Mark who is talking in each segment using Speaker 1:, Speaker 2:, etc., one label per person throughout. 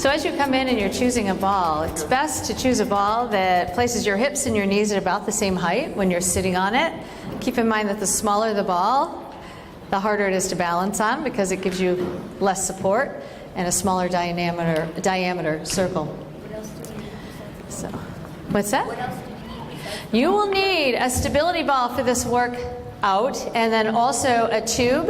Speaker 1: So as you come in and you're choosing a ball, it's best to choose a ball that places your hips and your knees at about the same height when you're sitting on it. Keep in mind that the smaller the ball, the harder it is to balance on because it gives you less support and a smaller diameter circle. So, what's that? You will need a stability ball for this workout, and then also a tube.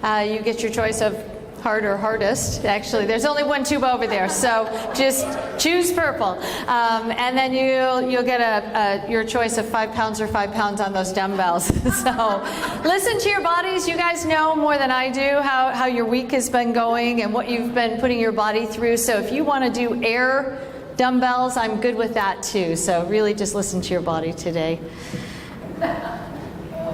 Speaker 1: You get your choice of hard or hardest. Actually, there's only one tube over there, so just choose purple. And then you'll get your choice of 5 pounds or 5 pounds on those dumbbells. So listen to your bodies. You guys know more than I do how your week has been going and what you've been putting your body through. So if you want to do air dumbbells, I'm good with that too. So really just listen to your body today.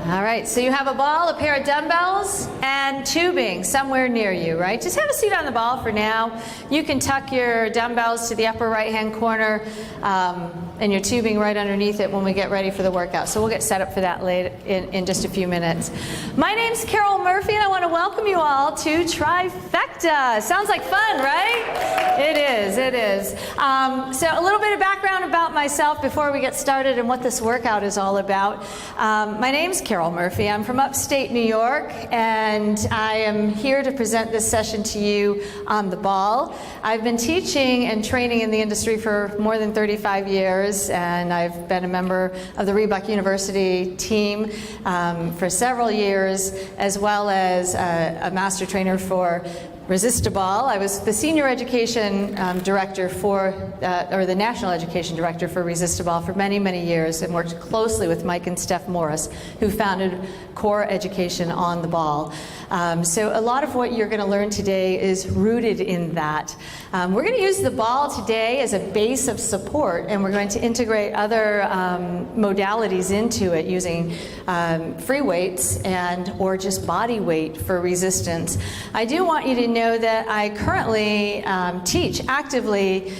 Speaker 1: All right, so you have a ball, a pair of dumbbells, and tubing somewhere near you, right? Just have a seat on the ball for now. You can tuck your dumbbells to the upper right-hand corner and your tubing right underneath it when we get ready for the workout. So we'll get set up for that later in just a few minutes. My name's Carol Murphy, and I want to welcome you all to Trifecta. Sounds like fun, right? It is, it is. So a little bit of background about myself before we get started and what this workout is all about. My name's Carol Murphy. I'm from upstate New York, and I am here to present this session to you on the ball. I've been teaching and training in the industry for more than 35 years, and I've been a member of the Reebok University team for several years, as well as a master trainer for Resistable. I was the senior education director for, or the national education director for Resistable for many, many years, and worked closely with Mike and Steph Morris, who founded Core Education on the Ball. So a lot of what you're going to learn today is rooted in that. We're going to use the ball today as a base of support, and we're going to integrate other modalities into it using free weights and or just body weight for resistance. I do want you to know that I currently teach actively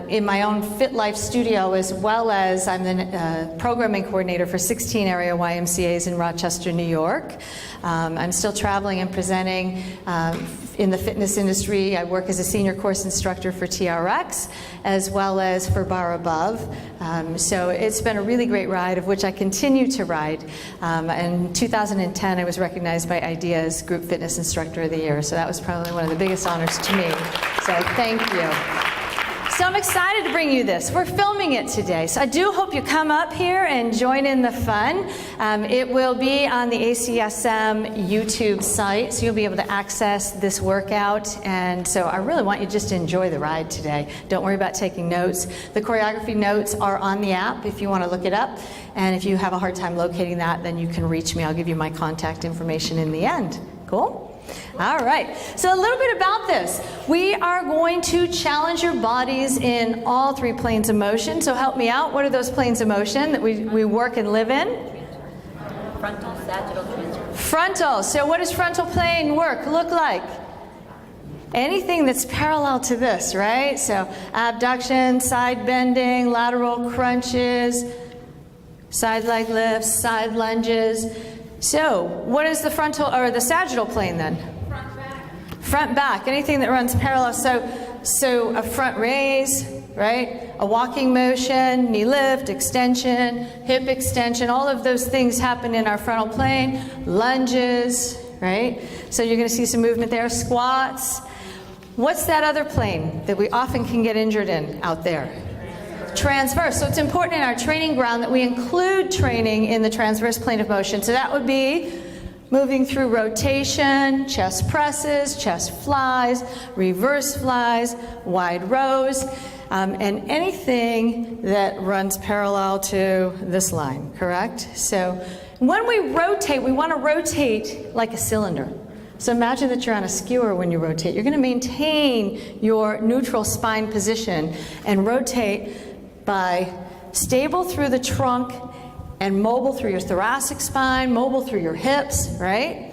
Speaker 1: in my own Fit Life studio, as well as I'm the programming coordinator for 16 area YMCAs in Rochester, New York. I'm still traveling and presenting in the fitness industry. I work as a senior course instructor for TRX, as well as for Bar Above. So it's been a really great ride, of which I continue to ride. In 2010, I was recognized by IDEA as Group Fitness Instructor of the Year. So that was probably one of the biggest honors to me. So thank you. So I'm excited to bring you this. We're filming it today, so I do hope you come up here and join in the fun. It will be on the ACSM YouTube site, so you'll be able to access this workout. And so I really want you just to enjoy the ride today. Don't worry about taking notes. The choreography notes are on the app if you want to look it up. And if you have a hard time locating that, then you can reach me. I'll give you my contact information in the end. Cool? All right, so a little bit about this. We are going to challenge your bodies in all 3 planes of motion. So help me out. What are those planes of motion that we work and live in?
Speaker 2: Frontal, sagittal, transverse.
Speaker 1: Frontal. So what does frontal plane work look like? Anything that's parallel to this, right? So abduction, side bending, lateral crunches, side leg lifts, side lunges. So, what is the frontal or the sagittal plane then?
Speaker 2: Front, back.
Speaker 1: Front, back. Anything that runs parallel. So a front raise, right? A walking motion, knee lift, extension, hip extension. All of those things happen in our frontal plane. Lunges, right? So you're going to see some movement there. Squats. What's that other plane that we often can get injured in out there? Transverse. So it's important in our training ground that we include training in the transverse plane of motion. So that would be moving through rotation, chest presses, chest flies, reverse flies, wide rows, and anything that runs parallel to this line, correct? So when we rotate, we want to rotate like a cylinder. So imagine that you're on a skewer when you rotate. You're going to maintain your neutral spine position and rotate by stable through the trunk and mobile through your thoracic spine, mobile through your hips, right?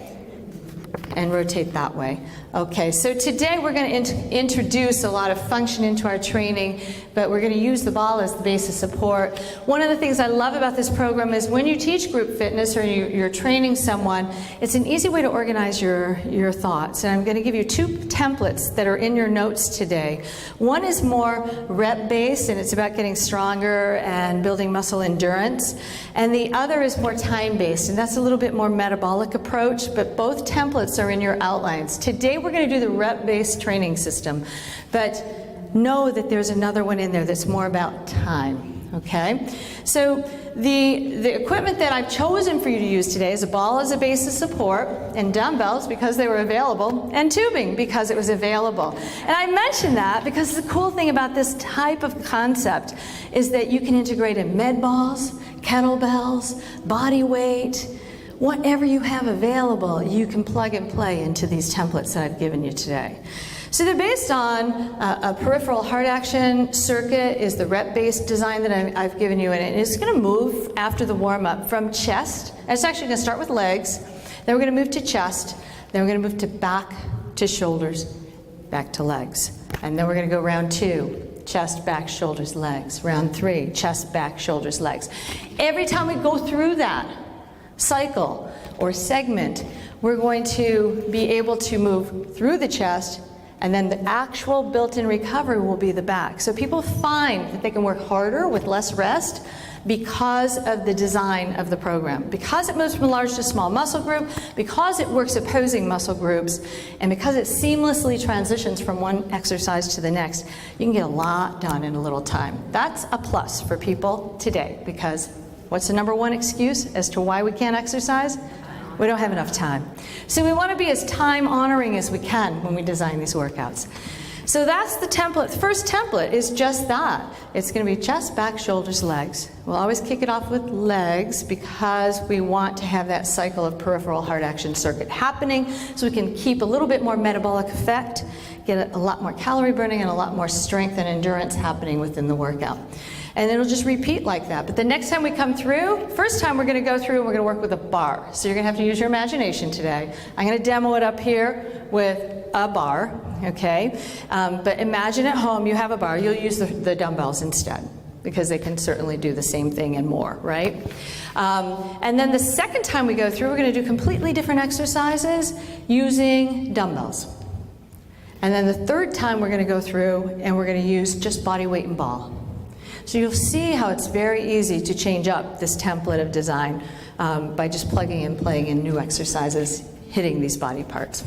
Speaker 1: and rotate that way. Okay, so today we're going to introduce a lot of function into our training, but we're going to use the ball as the base of support. One of the things I love about this program is when you teach group fitness or you're training someone, it's an easy way to organize your thoughts. And I'm going to give you two templates that are in your notes today. One is more rep-based, and it's about getting stronger and building muscle endurance. And the other is more time-based, and that's a little bit more metabolic approach, but both templates are in your outlines. Today we're going to do the rep-based training system, but know that there's another one in there that's more about time, okay? So the equipment that I've chosen for you to use today is a ball as a base of support, and dumbbells because they were available, and tubing because it was available. And I mention that because the cool thing about this type of concept is that you can integrate in med balls, kettlebells, body weight, whatever you have available, you can plug and play into these templates that I've given you today. So they're based on a peripheral heart action circuit is the rep-based design that I've given you, and it's going to move after the warm-up from chest. And it's actually going to start with legs, then we're going to move to chest, then we're going to move to back to shoulders, back to legs. And then we're going to go round 2, chest, back, shoulders, legs. Round 3, chest, back, shoulders, legs. Every time we go through that cycle or segment, we're going to be able to move through the chest, and then the actual built-in recovery will be the back. So people find that they can work harder with less rest because of the design of the program. Because it moves from large to small muscle group, because it works opposing muscle groups, and because it seamlessly transitions from one exercise to the next, you can get a lot done in a little time. That's a plus for people today, because what's the number one excuse as to why we can't exercise? We don't have enough time. So we want to be as time honoring as we can when we design these workouts. So that's the template. The first template is just that. It's going to be chest, back, shoulders, legs. We'll always kick it off with legs because we want to have that cycle of peripheral heart action circuit happening so we can keep a little bit more metabolic effect, get a lot more calorie burning and a lot more strength and endurance happening within the workout. And it'll just repeat like that. But the next time we come through, first time we're going to go through and we're going to work with a bar. So you're going to have to use your imagination today. I'm going to demo it up here with a bar, okay? But imagine at home you have a bar. You'll use the dumbbells instead because they can certainly do the same thing and more, right? And then the second time we go through, we're going to do completely different exercises using dumbbells. And then the third time we're going to go through and we're going to use just body weight and ball. So you'll see how it's very easy to change up this template of design by just plugging and playing in new exercises, hitting these body parts.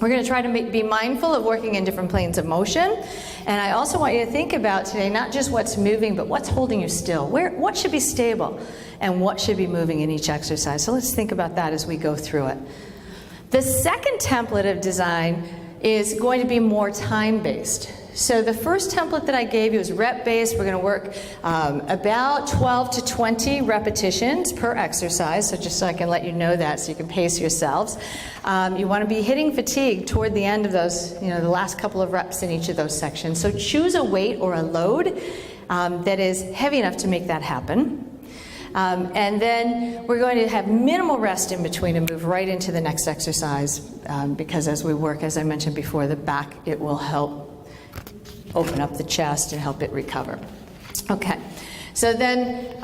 Speaker 1: We're going to try to be mindful of working in different planes of motion. And I also want you to think about today not just what's moving, but what's holding you still. What should be stable and what should be moving in each exercise. So let's think about that as we go through it. The second template of design is going to be more time-based. So the first template that I gave you is rep-based. We're going to work about 12 to 20 repetitions per exercise, so just so I can let you know that so you can pace yourselves. You want to be hitting fatigue toward the end of those, the last couple of reps in each of those sections. So choose a weight or a load that is heavy enough to make that happen. And then we're going to have minimal rest in between and move right into the next exercise because as we work, as I mentioned before, the back, it will help open up the chest and help it recover. Okay, so then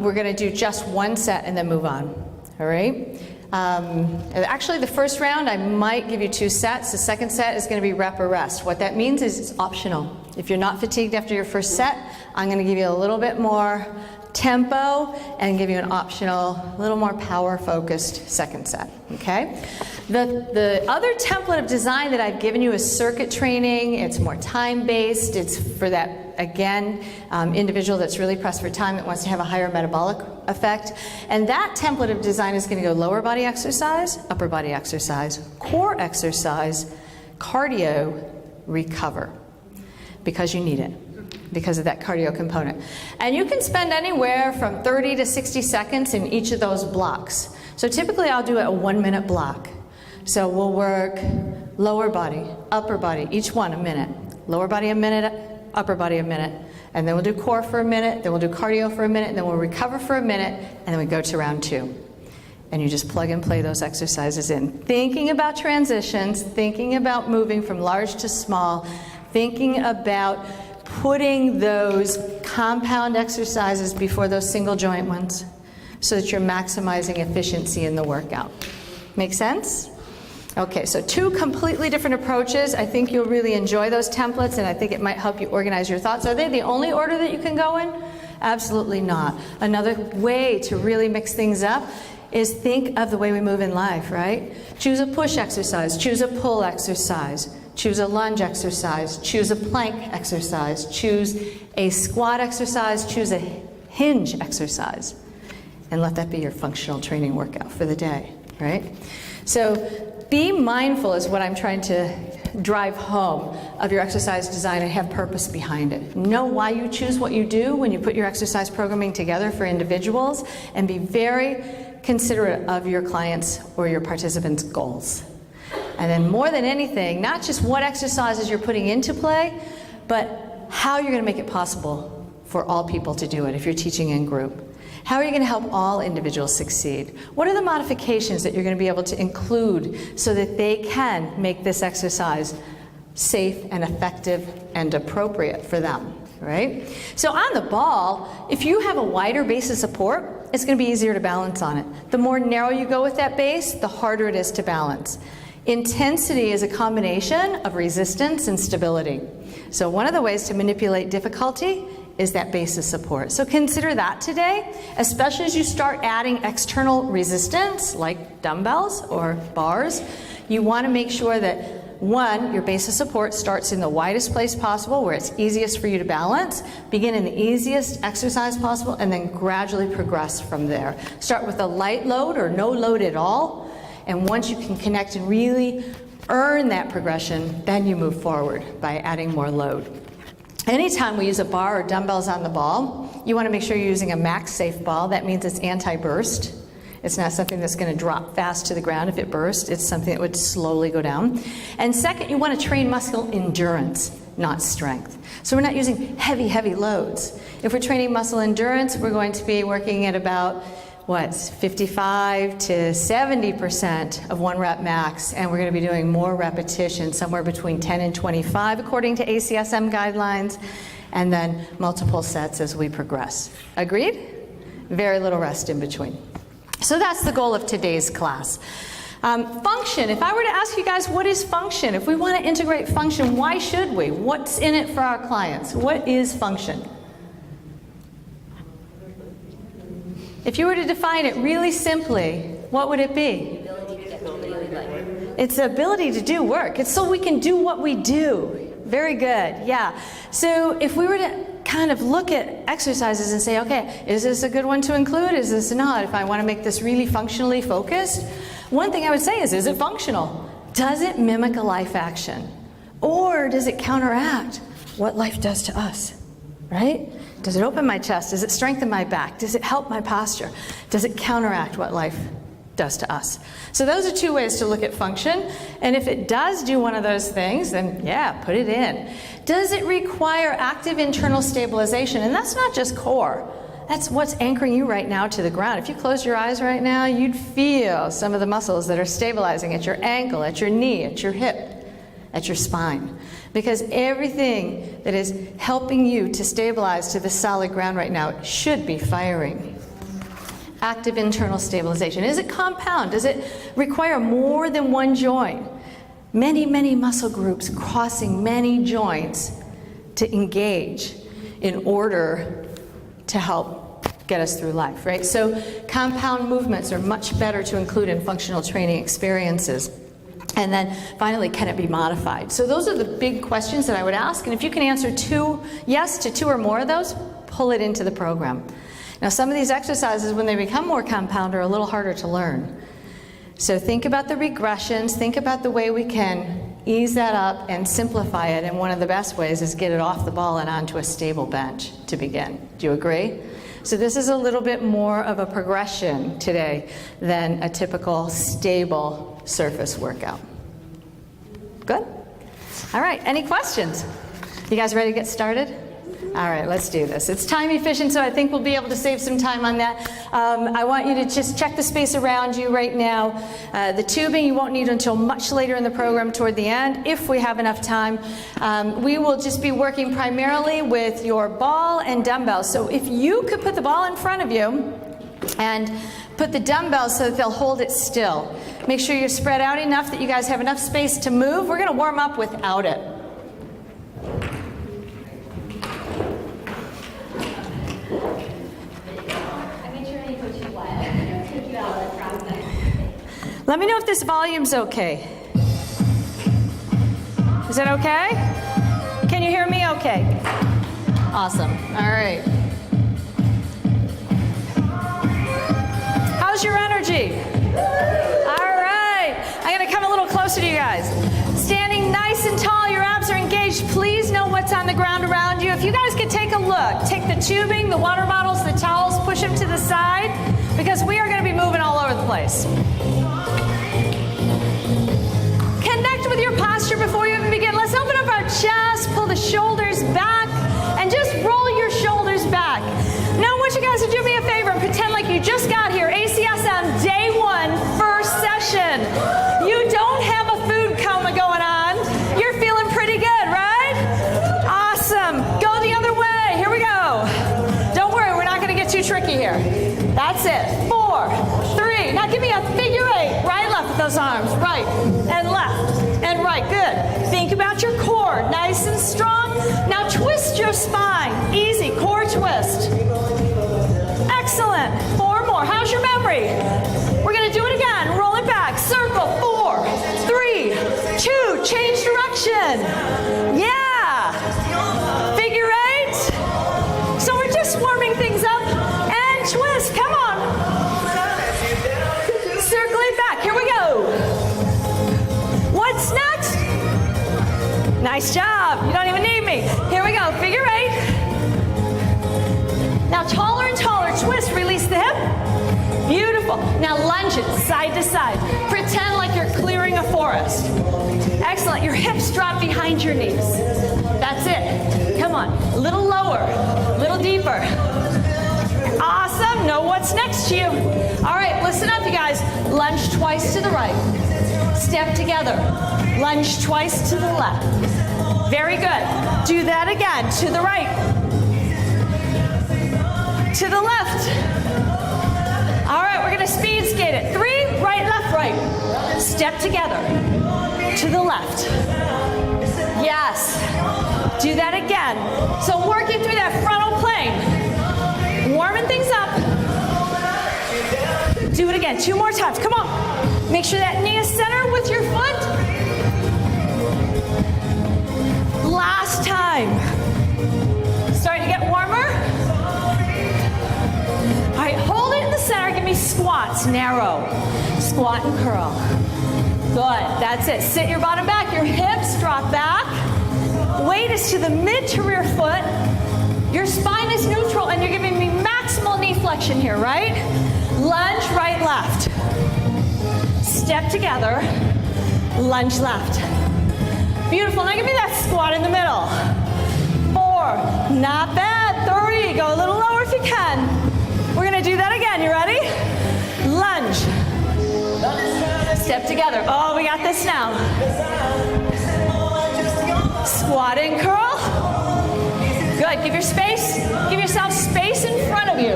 Speaker 1: we're going to do just one set and then move on, all right? Actually, the first round, I might give you 2 sets. The second set is going to be rep or rest. What that means is it's optional. If you're not fatigued after your first set, I'm going to give you a little bit more tempo and give you an optional, little more power-focused second set, okay? The other template of design that I've given you is circuit training. It's more time-based. It's for that, again, individual that's really pressed for time that wants to have a higher metabolic effect. And that template of design is going to go lower body exercise, upper body exercise, core exercise, cardio, recover, because you need it, because of that cardio component. And you can spend anywhere from 30 to 60 seconds in each of those blocks. So typically I'll do a 1-minute block. So we'll work lower body, upper body, each one a minute. Lower body a minute, upper body a minute. And then we'll do core for a minute, then we'll do cardio for a minute, then we'll recover for a minute, and then we go to round 2. and you just plug and play those exercises in. Thinking about transitions, thinking about moving from large to small, thinking about putting those compound exercises before those single joint ones so that you're maximizing efficiency in the workout. Make sense? Okay, so 2 completely different approaches. I think you'll really enjoy those templates, and I think it might help you organize your thoughts. Are they the only order that you can go in? Absolutely not. Another way to really mix things up is think of the way we move in life, right? Choose a push exercise, choose a pull exercise, choose a lunge exercise, choose a plank exercise, choose a squat exercise, choose a hinge exercise, and let that be your functional training workout for the day, right? So be mindful is what I'm trying to drive home of your exercise design, and have purpose behind it. Know why you choose what you do when you put your exercise programming together for individuals, and be very considerate of your clients' or your participants' goals. And then more than anything, not just what exercises you're putting into play, but how you're going to make it possible for all people to do it if you're teaching in group. How are you going to help all individuals succeed? What are the modifications that you're going to be able to include so that they can make this exercise safe and effective and appropriate for them, right? So on the ball, if you have a wider base of support, it's going to be easier to balance on it. The more narrow you go with that base, the harder it is to balance. Intensity is a combination of resistance and stability. So one of the ways to manipulate difficulty is that base of support. So consider that today, especially as you start adding external resistance like dumbbells or bars. You want to make sure that, one, your base of support starts in the widest place possible where it's easiest for you to balance. Begin in the easiest exercise possible and then gradually progress from there. Start with a light load or no load at all, and once you can connect and really earn that progression, then you move forward by adding more load. Anytime we use a bar or dumbbells on the ball, you want to make sure you're using a max safe ball. That means it's anti-burst. It's not something that's going to drop fast to the ground if it bursts. It's something that would slowly go down. And second, you want to train muscle endurance, not strength. So we're not using heavy, heavy loads. If we're training muscle endurance, we're going to be working at about 55 to 70% of 1 rep max, and we're going to be doing more repetition, somewhere between 10 and 25 according to ACSM guidelines, and then multiple sets as we progress. Agreed? Very little rest in between. So that's the goal of today's class. Function, if I were to ask you guys, what is function? If we want to integrate function, why should we? What's in it for our clients? What is function? If you were to define it really simply, what would it be?
Speaker 2: The ability to get the daily life.
Speaker 1: It's the ability to do work. It's so we can do what we do. Very good, yeah. So if we were to kind of look at exercises and say, okay, is this a good one to include? Is this not? If I want to make this really functionally focused, one thing I would say is it functional? Does it mimic a life action? Or does it counteract what life does to us, right? Does it open my chest? Does it strengthen my back? Does it help my posture? Does it counteract what life does to us? So those are 2 ways to look at function. And if it does do one of those things, then yeah, put it in. Does it require active internal stabilization? And that's not just core. That's what's anchoring you right now to the ground. If you closed your eyes right now, you'd feel some of the muscles that are stabilizing at your ankle, at your knee, at your hip, at your spine. Because everything that is helping you to stabilize to the solid ground right now should be firing. Active internal stabilization. Is it compound? Does it require more than one joint? Many, many muscle groups crossing many joints to engage in order to help get us through life, right? So compound movements are much better to include in functional training experiences. And then finally, can it be modified? So those are the big questions that I would ask. And if you can answer yes to 2 or more of those, pull it into the program. Now, some of these exercises, when they become more compound, are a little harder to learn. So think about the regressions. Think about the way we can ease that up and simplify it. And one of the best ways is get it off the ball and onto a stable bench to begin. Do you agree? So this is a little bit more of a progression today than a typical stable surface workout. Good? All right, any questions? You guys ready to get started? All right, let's do this. It's time efficient, so I think we'll be able to save some time on that. I want you to just check the space around you right now. The tubing you won't need until much later in the program toward the end, if we have enough time. We will just be working primarily with your ball and dumbbells. So if you could put the ball in front of you and put the dumbbells so that they'll hold it still. Make sure you're spread out enough that you guys have enough space to move. We're going to warm up without it. Let me know if this volume's okay. Is it okay? Can you hear me okay? Awesome. All right. How's your energy? All right. I'm going to come a little closer to you guys. Standing nice and tall, your abs are engaged. Please know what's on the ground around you. If you guys could take a look, take the tubing, the water bottles, the towels, push them to the side, because we are going to be moving all over the place. Connect with your posture before you even begin. Let's open up our chest, pull the shoulders back, and just roll your shoulders back. Now I want you guys to do me a favor and pretend like you just got here. ACSM Day 1, first session. You don't have a food coma going on. You're feeling pretty good, right? Awesome. Go the other way. Here we go. Don't worry, we're not going to get too tricky here. That's it. 4, 3. Now give me a figure 8. Right, left with those arms. Right and left and right. Good. Think about your core. Nice and strong. Now twist your spine. Easy. Core twist. Excellent. 4 more. How's your memory? We're going to do it again. Roll it back. Circle. 4, 3, 2. Change direction. Yeah. Figure 8. So we're just warming things up. And twist. Come on. Circle it back. Here we go. What's next? Nice job. You don't even need me. Here we go. Figure 8. Now taller and taller. Twist. Release the hip. Beautiful. Now lunge it side to side. Pretend like you're clearing a forest. Excellent. Your hips drop behind your knees. That's it. Come on. A little lower. A little deeper. Awesome. Know what's next to you. All right. Listen up, you guys. Lunge twice to the right. Step together. Lunge twice to the left. Very good. Do that again. To the right. To the left. All right, we're going to speed skate it. 3, right, left, right. Step together. To the left. Yes. Do that again. So working through that frontal plane. Warming things up. Do it again. 2 more times. Come on. Make sure that knee is centered with your foot. Last time. Starting to get warmer. All right, hold it in the center. Give me squats. Narrow. Squat and curl. Good. That's it. Sit your bottom back. Your hips drop back. Weight is to the mid to rear foot. Your spine is neutral, and you're giving me maximal knee flexion here, right? Lunge right, left. Step together. Lunge left. Beautiful. Now give me that squat in the middle. 4. Not bad. 3. Go a little lower if you can. We're going to do that again. You ready? Lunge. Step together. Oh, we got this now. Squat and curl. Good. Give yourself space in front of you.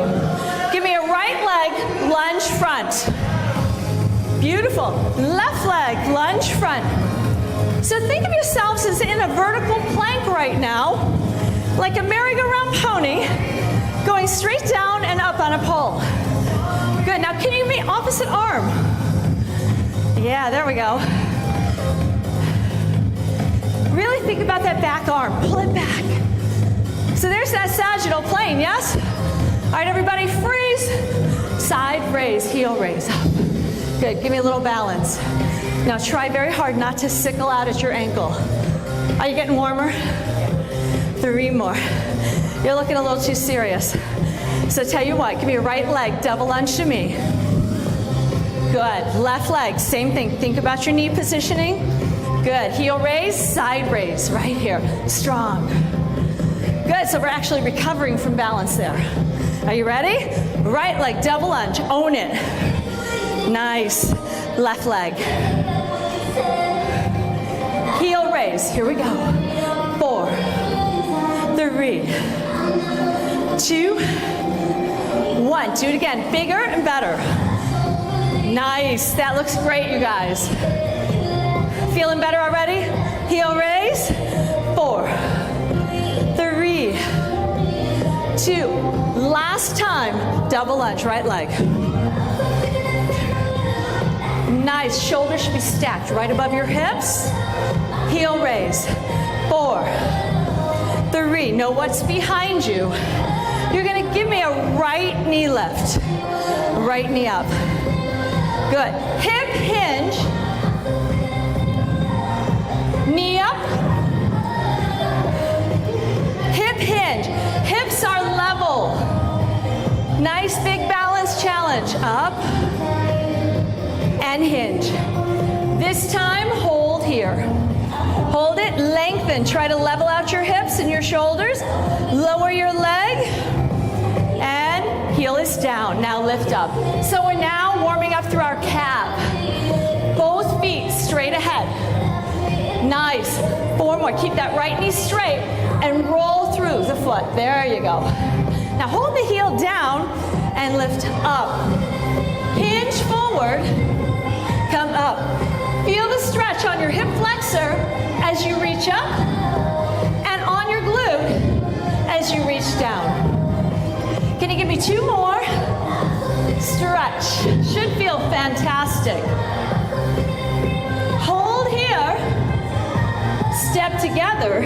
Speaker 1: Give me a right leg, lunge front. Beautiful. Left leg, lunge front. So think of yourselves as in a vertical plank right now, like a merry-go-round pony, going straight down and up on a pole. Good. Now can you give me opposite arm? Yeah, there we go. Really think about that back arm. Pull it back. So there's that sagittal plane, yes? All right, everybody, freeze. Side raise, heel raise up. Good, give me a little balance. Now try very hard not to sickle out at your ankle. Are you getting warmer? 3 more. You're looking a little too serious. So tell you what, give me your right leg, double lunge to me. Good, left leg, same thing. Think about your knee positioning. Good, heel raise, side raise, right here. Strong. Good, so we're actually recovering from balance there. Are you ready? Right leg, double lunge, own it. Nice. Left leg. Heel raise, here we go. 4, 3, 2, 1. Do it again, bigger and better. Nice, that looks great, you guys. Feeling better already? Heel raise, 4, 3, 2. Last time, double lunge, right leg. Nice, shoulders should be stacked right above your hips. Heel raise, 4, 3. Know what's behind you. You're gonna give me a right knee lift. Right knee up. Good. Hip hinge. Knee up. Hip hinge. Hips are level. Nice big balance challenge. Up and hinge. This time, hold here. Hold it, lengthen. Try to level out your hips and your shoulders. Lower your leg. And heel is down. Now lift up. So we're now warming up through our calf. Both feet straight ahead. Nice. 4 more. Keep that right knee straight and roll through the foot. There you go. Now hold the heel down and lift up. Hinge forward. Come up. Feel the stretch on your hip flexor as you reach up and on your glute as you reach down. Can you give me 2 more? Stretch. Should feel fantastic. Hold here. Step together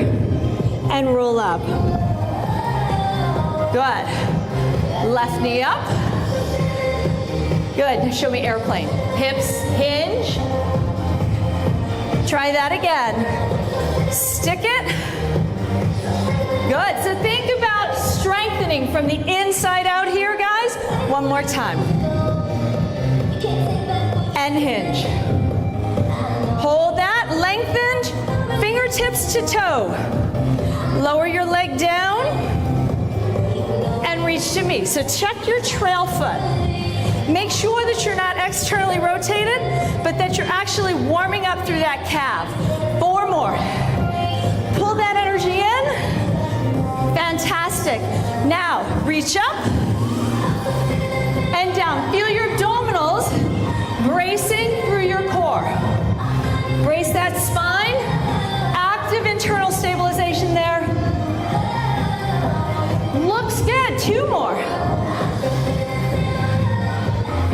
Speaker 1: and roll up. Good. Left knee up. Good. Now show me airplane. Hips hinge. Try that again. Stick it. Good. So think about strengthening from the inside out here, guys. One more time. And hinge. Hold that. Lengthened. Fingertips to toe. Lower your leg down. And reach to me. So check your trail foot. Make sure that you're not externally rotated, but that you're actually warming up through that calf. 4 more. Pull that energy in. Fantastic. Now, reach up and down. Feel your abdominals bracing through your core. Brace that spine. Active internal stabilization there. Looks good. 2 more.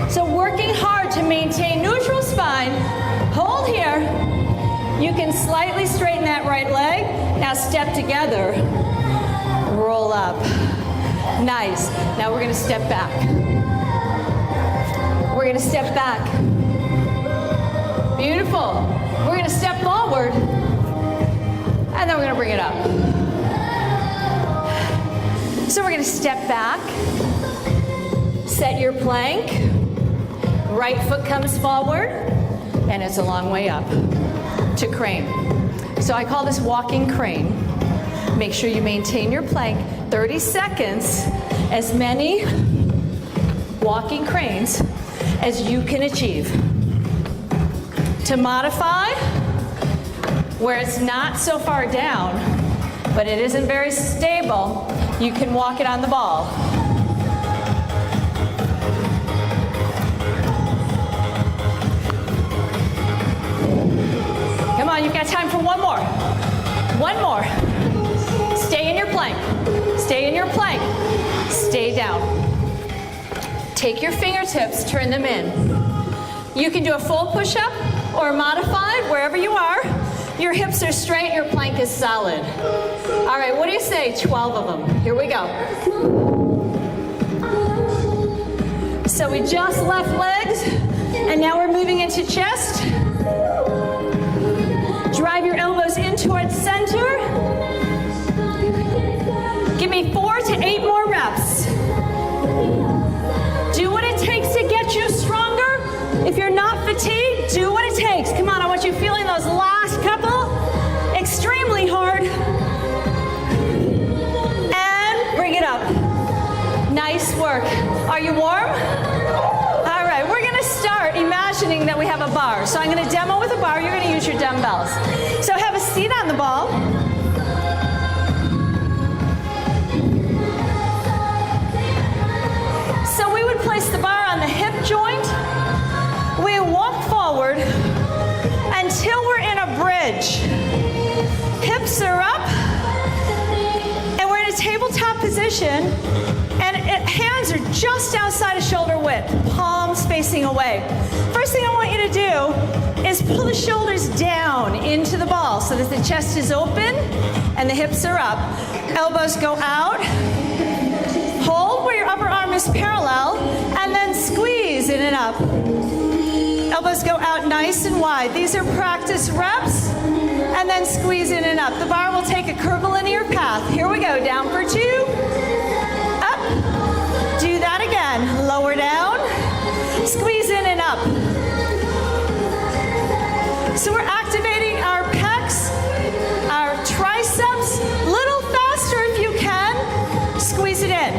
Speaker 1: So working hard to maintain neutral spine. Hold here. You can slightly straighten that right leg. Now step together. Roll up. Nice. Now we're going to step back. We're going to step back. Beautiful. We're going to step forward. And then we're going to bring it up. So we're going to step back. Set your plank. Right foot comes forward, and it's a long way up to crane. So I call this walking crane. Make sure you maintain your plank 30 seconds, as many walking cranes as you can achieve. To modify, where it's not so far down, but it isn't very stable, you can walk it on the ball. Come on, you've got time for 1 more. 1 more. Stay in your plank. Stay in your plank. Stay down. Take your fingertips, turn them in. You can do a full push-up or a modified, wherever you are. Your hips are straight, your plank is solid. All right, what do you say? 12 of them. Here we go. So we just left legs, and now we're moving into chest. Drive your elbows in towards center. Give me 4 to 8 more reps. Do what it takes to get you stronger. If you're not fatigued, do what it takes. Come on, I want you feeling those last couple extremely hard. Are you warm? All right, we're gonna start imagining that we have a bar. So I'm gonna demo with a bar, you're gonna use your dumbbells. So have a seat on the ball. So we would place the bar on the hip joint. We walk forward until we're in a bridge. Hips are up, and we're in a tabletop position, and hands are just outside of shoulder width, palms facing away. First thing I want you to do is pull the shoulders down into the ball so that the chest is open and the hips are up. Elbows go out. Hold where your upper arm is parallel, and then squeeze in and up. Elbows go out nice and wide. These are practice reps, and then squeeze in and up. The bar will take a curvilinear path. Here we go, down for 2, up. Do that again, lower down, squeeze in and up. So we're activating our pecs, our triceps, little faster if you can, squeeze it in.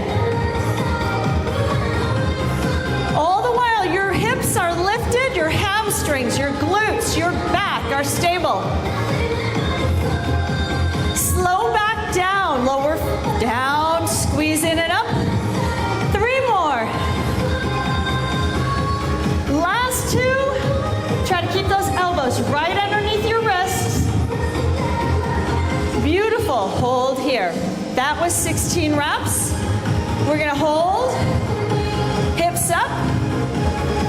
Speaker 1: All the while your hips are lifted, your hamstrings, your glutes, your back are stable. Slow back down, lower down, squeeze in and up. 3 more. Last 2. Try to keep those elbows right underneath your wrists. Beautiful. Hold here. That was 16 reps. We're going to hold. Hips up.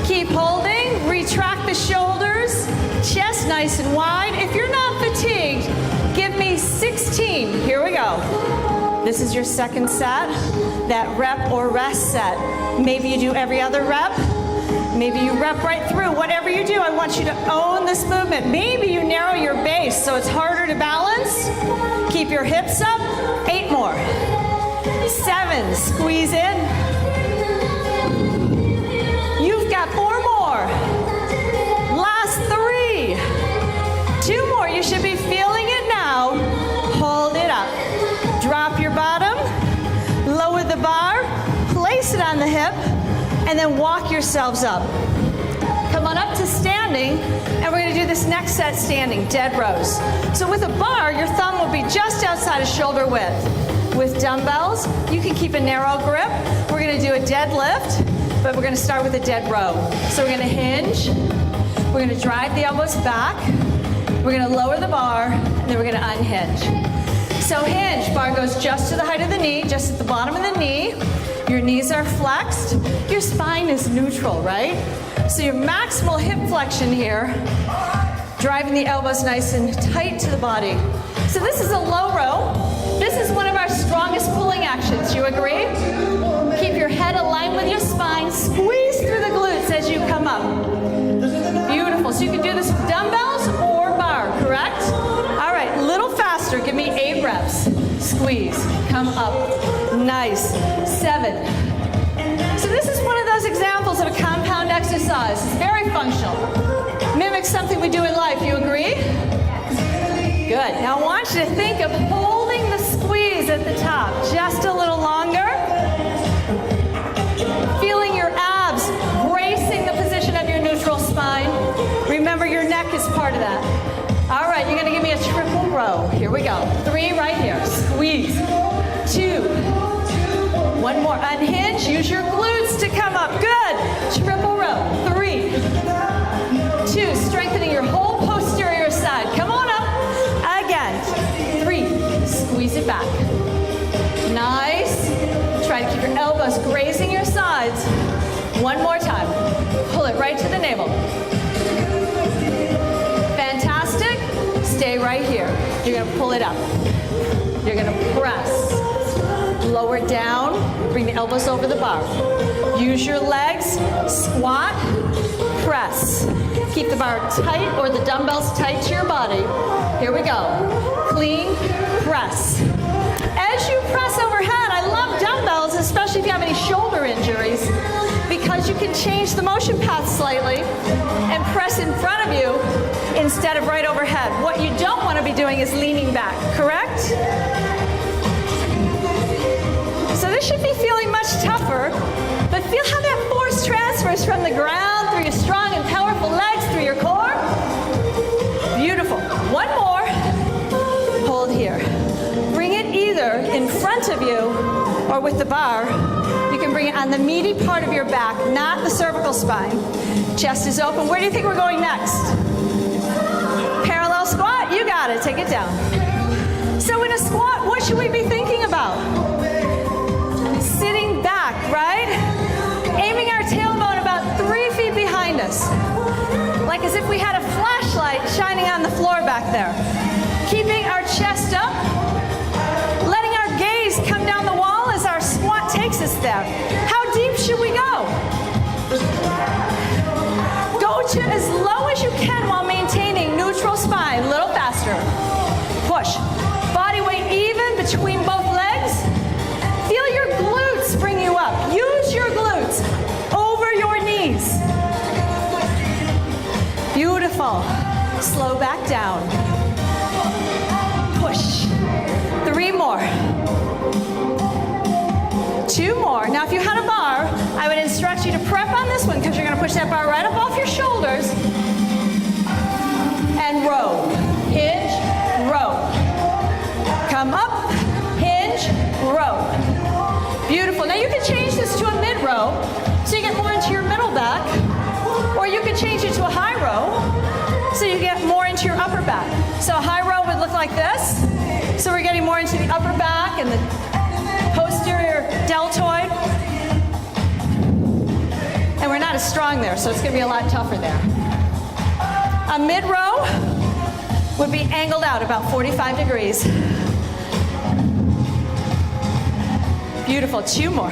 Speaker 1: Keep holding. Retract the shoulders. Chest nice and wide. If you're not fatigued, give me 16. Here we go. This is your second set. That rep or rest set. Maybe you do every other rep. Maybe you rep right through. Whatever you do, I want you to own this movement. Maybe you narrow your base so it's harder to balance. Keep your hips up. 8 more. 7. Squeeze in. You've got 4 more. Last 3. 2 more. You should be feeling it now. Hold it up. Drop your bottom. Lower the bar. Place it on the hip. And then walk yourselves up. Come on up to standing, and we're going to do this next set standing, dead rows. So with a bar, your thumb will be just outside of shoulder width. With dumbbells, you can keep a narrow grip. We're going to do a deadlift, but we're going to start with a dead row. So we're going to hinge. We're going to drive the elbows back. We're going to lower the bar, and then we're going to unhinge. So hinge, bar goes just to the height of the knee, just at the bottom of the knee. Your knees are flexed. Your spine is neutral, right? So your maximal hip flexion here, driving the elbows nice and tight to the body. So this is a low row. This is one of our strongest pulling actions. You agree? Keep your head aligned with your spine. Squeeze through the glutes as you come up. Beautiful. So you can do this with dumbbells or bar, correct? All right, little faster. Give me 8 reps. Squeeze. Come up. Nice. 7. So this is one of those examples of a compound exercise. It's very functional. Mimics something we do in life. You agree? Good. Now I want you to think of holding the squeeze at the top just a little longer. Feeling your abs bracing the position of your neutral spine. Remember, your neck is part of that. All right, you're going to give me a triple row. Here we go. 3 right here. Squeeze. 2. 1 more. Unhinge. Use your glutes to come up. Good. Triple row. 3. 2. Strengthening your whole posterior side. Come on up. Again. 3. Squeeze it back. Nice. Try to keep your elbows grazing your sides. 1 more time. Pull it right to the navel. Fantastic. Stay right here. You're going to pull it up. You're going to press. Lower down. Bring the elbows over the bar. Use your legs. Squat. Press. Keep the bar tight or the dumbbells tight to your body. Here we go. Clean. Press. As you press overhead, I love dumbbells, especially if you have any shoulder injuries, because you can change the motion path slightly and press in front of you instead of right overhead. What you don't want to be doing is leaning back, correct? So this should be feeling much tougher But feel how that force transfers from the ground through your strong and powerful legs, through your core. Beautiful. One more. Hold here. Bring it either in front of you or with the bar. You can bring it on the meaty part of your back, not the cervical spine. Chest is open. Where do you think we're going next? Parallel squat. You got it. Take it down. So in a squat, what should we be thinking about? Sitting back, right? Aiming our tailbone about 3 feet behind us. Like as if we had a flashlight shining on the floor back there. Keeping our chest up. Letting our gaze come down the wall as our squat takes us there. How deep should we go? Go to as low as you can while maintaining neutral spine. A little faster. Push. Body weight even between both legs. Feel your glutes bring you up. Use your glutes over your knees. Beautiful. Slow back down. Push. 3 more. 2 more. Now if you had a bar, I would instruct you to prep on this one because you're going to push that bar right up off your shoulders. And row. Hinge, row. Come up, hinge, row. Beautiful. Now you can change this to a mid row so you get more into your middle back, or you can change it to a high row so you get more into your upper back. So a high row would look like this. So we're getting more into the upper back and the posterior deltoid. And we're not as strong there, so it's going to be a lot tougher there. A mid row would be angled out about 45 degrees. Beautiful. 2 more.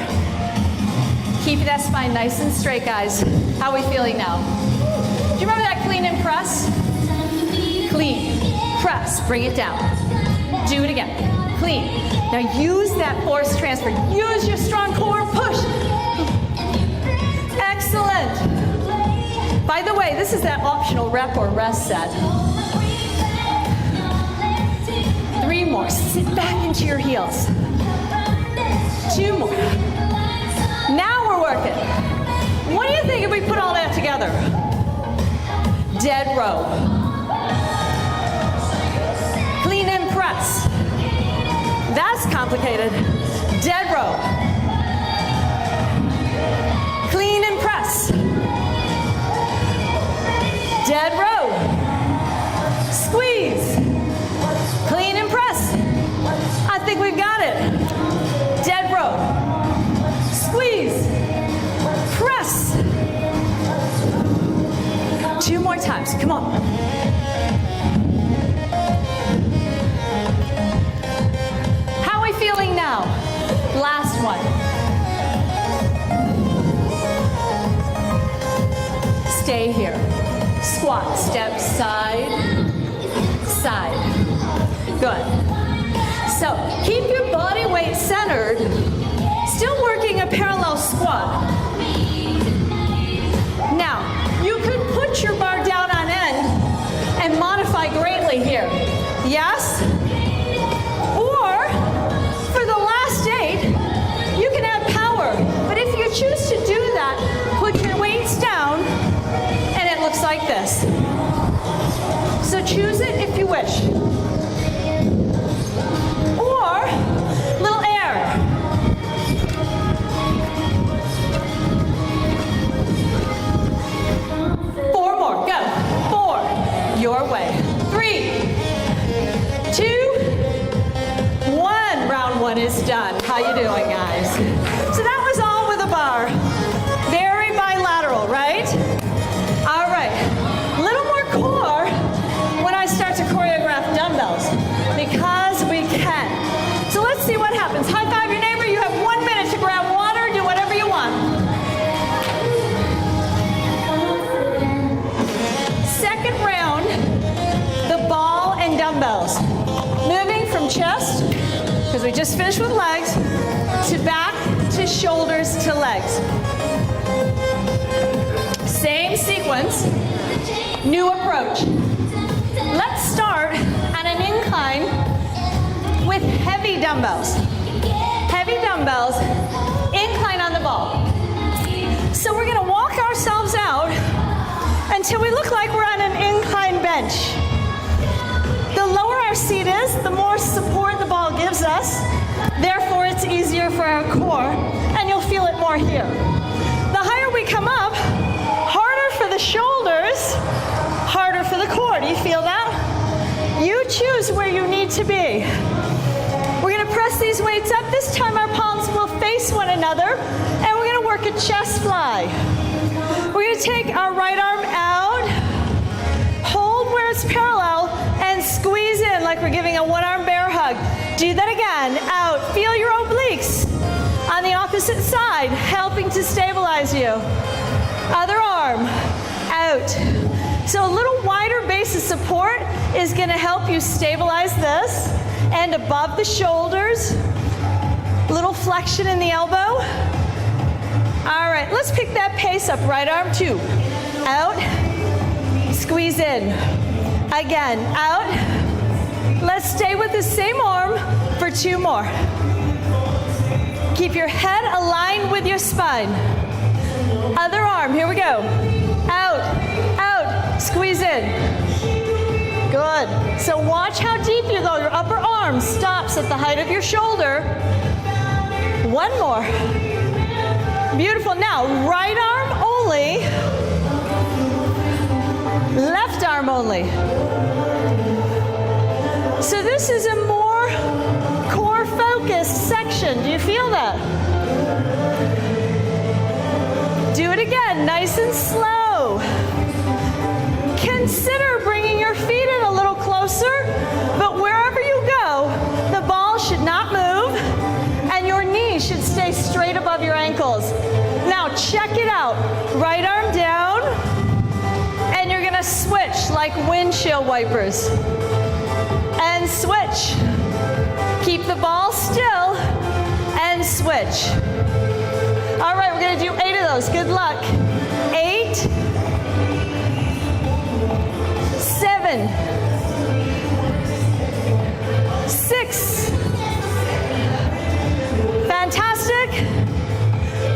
Speaker 1: Keep that spine nice and straight, guys. How are we feeling now? Do you remember that clean and press? Clean, press, bring it down. Do it again. Clean. Now use that force transfer. Use your strong core. Push. Excellent. By the way, this is that optional rep or rest set. 3 more. Sit back into your heels. 2 more. Now we're working. What do you think if we put all that together? Dead row. Clean and press. That's complicated. Dead row. Clean and press. Dead row. Squeeze. Clean and press. I think we've got it. Dead row. Squeeze. Press. 2 more times. Come on. How are we feeling now? Last one. Stay here. Squat. Step side, side. Good. So keep your body weight centered. Still working a parallel squat. Now, you could put your bar down on end and modify greatly here. Yes? Or, for the last 8, you can add power. But if you choose to do that, put your weights down, and it looks like this. So choose it if you wish. Or, little air. Your way. 3, 2, 1. Round 1 is done. How you doing, guys? So that was all with a bar. Very bilateral, right? All right. A little more core when I start to choreograph dumbbells because we can. So let's see what happens. High five your neighbor. You have 1 minute to grab water. Do whatever you want. Second round. Ball and dumbbells. Moving from chest, because we just finished with legs, to back, to shoulders, to legs. Same sequence, new approach. Let's start on an incline with heavy dumbbells. Heavy dumbbells, incline on the ball.
Speaker 3: So we're going to walk ourselves out until we look like we're on an incline bench. The lower our seat is, the more support the ball gives us. Therefore, it's easier for our core, and you'll feel it more here. The higher we come up, harder for the shoulders, harder for the core. Do you feel that? You choose where you need to be. We're going to press these weights up. This time our palms will face one another, and we're going to work a chest fly. We're going to take our right arm out, hold where it's parallel, and squeeze in like we're giving a one-arm bear hug. Do that again. Out. Feel your obliques on the opposite side, helping to stabilize you. Other arm. Out. So a little wider base of support is going to help you stabilize this. And above the shoulders, little flexion in the elbow. All right, let's pick that pace up. Right arm, 2. Out. Squeeze in. Again, out. Let's stay with the same arm for 2 more. Keep your head aligned with your spine. Other arm, here we go. Out, out, squeeze in. Good. So watch how deep you go. Your upper arm stops at the height of your shoulder. 1 more. Beautiful. Now, right arm only. Left arm only. So this is a more core-focused section. Do you feel that? Do it again, nice and slow. Consider bringing your feet in a little closer, but wherever you go, the ball should not move, and your knees should stay straight above your ankles. Now check it out. Right arm down, and you're gonna switch like windshield wipers. And switch. Keep the ball still and switch. All right, we're going to do 8 of those. Good luck. 8, 7, 6. Fantastic.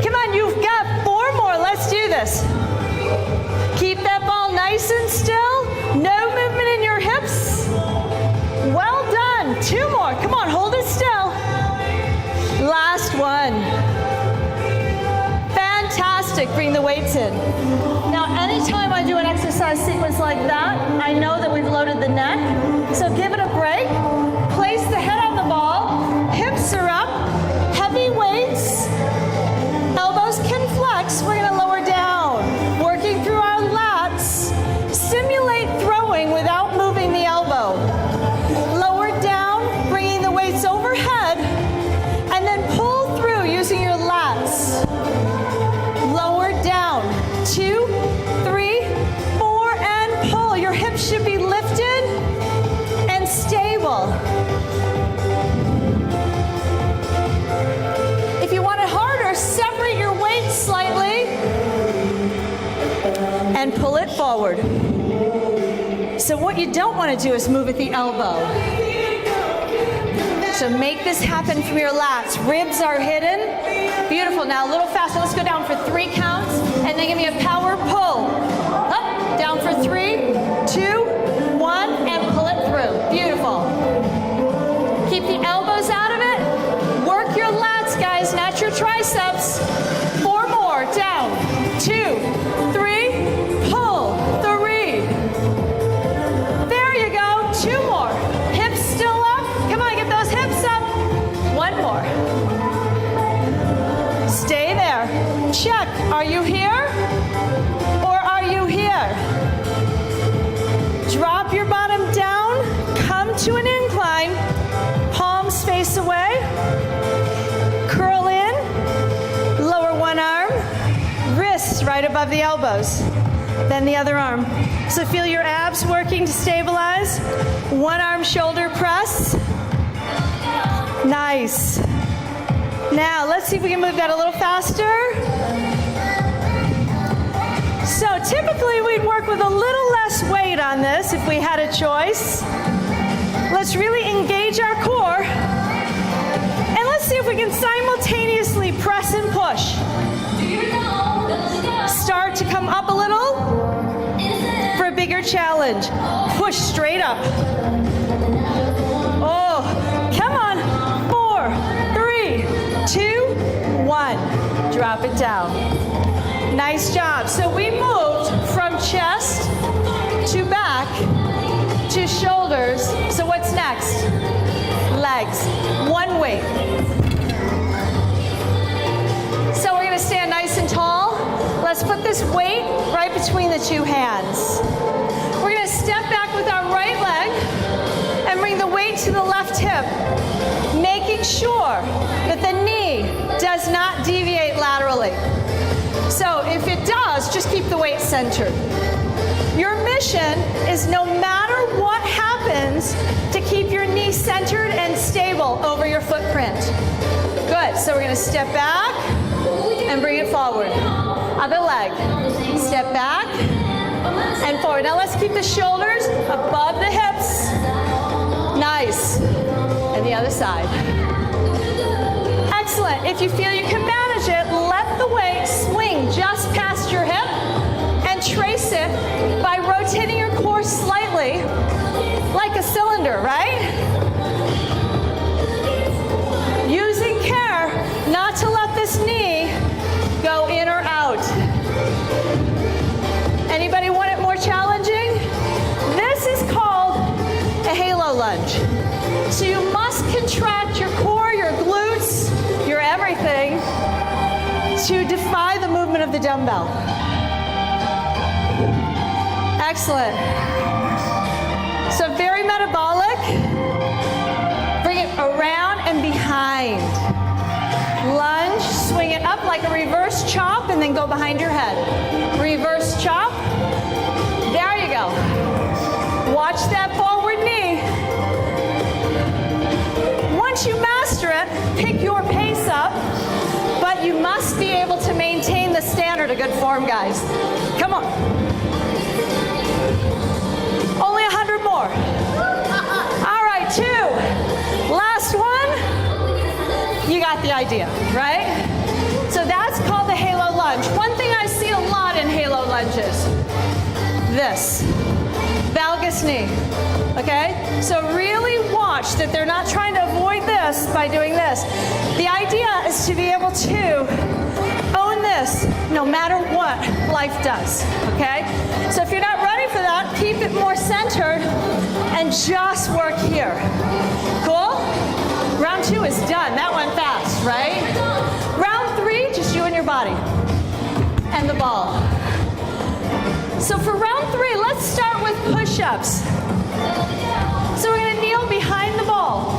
Speaker 3: Come on, you've got 4 more. Let's do this. Keep that ball nice and still. No movement in your hips. Well done. 2 more. Come on, hold it still. Last one. Fantastic. Bring the weights in. Now, anytime I do an exercise sequence like that, I know that we've loaded the neck. So give it a break. Place the head on the ball. Hips are up. Heavy weights. Elbows can flex. We're going to lower down. Working through our lats. Simulate throwing without moving the elbow. Lower down, bringing the weights overhead, and then pull through using your lats. Lower down, 2, 3, 4, and pull. Your hips should be lifted and stable. If you want it harder, separate your weights slightly and pull it forward. So what you don't want to do is move at the elbow. So make this happen from your lats. Ribs are hidden. Beautiful. Now a little faster. Let's go down for 3 counts, and then give me a power pull. Up, down for 3, 2, 1, and pull it through. Beautiful. Keep the elbows out of it. Work your lats, guys, not your triceps. 4 more. Down. 2, 3, pull. 3. There you go. 2 more. Hips still up. Come on, get those hips up. 1 more. Stay there. Check. Are you here? Or are you here? Drop your bottom down. Come to an incline. Palms face away. Curl in. Lower one arm. Wrists right above the elbows. Then the other arm. So feel your abs working to stabilize. One arm shoulder press. Nice. Now let's see if we can move that a little faster. So typically we'd work with a little less weight on this if we had a choice. Let's really engage our core. And let's see if we can simultaneously press and push. up a little for a bigger challenge. Push straight up. Oh, come on. 4, 3, 2, 1. Drop it down. Nice job. So we moved from chest to back to shoulders. So what's next? Legs. One weight. So we're going to stand nice and tall. Let's put this weight right between the two hands. We're going to step back with our right leg and bring the weight to the left hip, making sure that the knee does not deviate laterally. So if it does, just keep the weight centered. Your mission is, no matter what happens, to keep your knee centered and stable over your footprint. Good. So we're going to step back and bring it forward. Other leg. Step back and forward. Now let's keep the shoulders above the hips. Nice. And the other side. Excellent. If you feel you can manage it, let the weight swing just past your hip and trace it by rotating your core slightly like a cylinder, right? Using care not to let this knee go in or out. Anybody want it more challenging? This is called a halo lunge. So you must contract your core, your glutes, your everything to defy the movement of the dumbbell. Excellent. So very metabolic. Bring it around and behind. Lunge, swing it up like a reverse chop and then go behind your head. Reverse chop. There you go. Watch that forward knee. Once you master it, pick your pace up, but you must be able to maintain the standard of good form, guys. Come on. Only 100 more. All right, 2. Last one. You got the idea, right? So that's called the halo lunge. One thing I see a lot in halo lunges, this, valgus knee, okay? So really watch that they're not trying to avoid this by doing this. The idea is to be able to own this no matter what life does, okay? So if you're not ready for that, keep it more centered and just work here. Cool? Round 2 is done. That went fast, right? Round 3, just you and your body and the ball. So for round 3, let's start with push-ups. So we're going to kneel behind the ball.